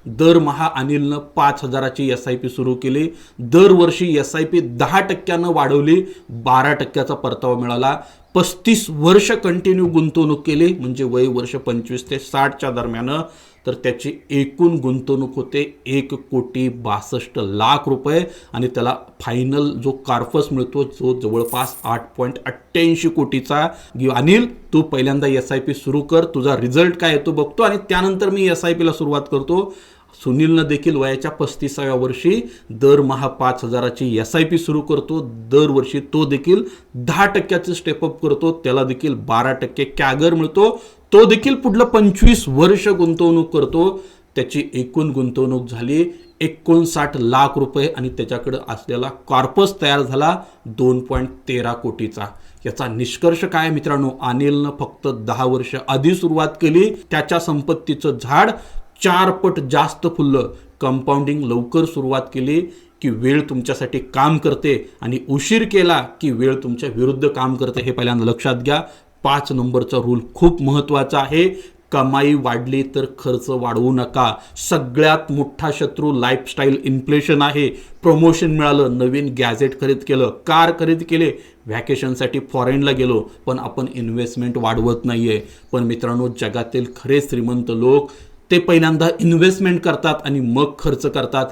दरमहा अनिलनं 5,000ची SIP सुरू केली, दरवर्षी SIP 10% वाढवली, 12%चा परतावा मिळाला, 35 वर्ष कंटिन्यू गुंतवणूक केली, म्हणजे वय वर्ष 25 ते 60च्या दरम्यान, तर त्याची एकूण गुंतवणूक होते 1,62,00,000 रुपये आणि त्याला फायनल जो कार्पस मिळतो जो जवळपास 8.88 कोटीचा. अनिल, तू पहिल्यांदा SIP सुरू कर, तुझा रिझल्ट काय येतो बघतो आणि त्यानंतर मी SIP ला सुरुवात करतो. सुनीलनं देखील वयाच्या 35व्या वर्षी दरमहा 5,000ची SIP सुरू करतो, दरवर्षी तो देखील 10%चे स्टेपअप करतो, त्याला देखील 12% कॅगर मिळतो, तो देखील पुढलं 25 वर्ष गुंतवणूक करतो. त्याची एकूण गुंतवणूक झाली 59,00,000 रुपये आणि त्याच्याकडे असलेला कॉर्पस तयार झाला 2.13 कोटीचा. याचा निष्कर्ष काय मित्रांनो, अनिलनं फक्त 10 वर्ष आधी सुरुवात केली, त्याच्या संपत्तीचं झाड 4 पट जास्त फुललं. कंपाऊंडिंग लवकर सुरुवात केली की वेळ तुमच्यासाठी काम करते आणि उशीर केला की वेळ तुमच्या विरुद्ध काम करते, हे पहिल्यांदा लक्षात घ्या. 5 नंबरचा रूल खूप महत्त्वाचा आहे. कमाई वाढली तर खर्च वाढवू नका. सगळ्यात मोठा शत्रू लाईफस्टाईल इन्फ्लेशन आहे. प्रमोशन मिळालं, नवीन गॅजेट खरेदी केलं, कार खरेदी केले, व्हॅकेशनसाठी फॉरेनला गेलो, पण आपण इन्व्हेस्टमेंट वाढवत नाहीये. पण मित्रांनो, जगातील खरे श्रीमंत लोक ते पहिल्यांदा इन्व्हेस्टमेंट करतात आणि मग खर्च करतात.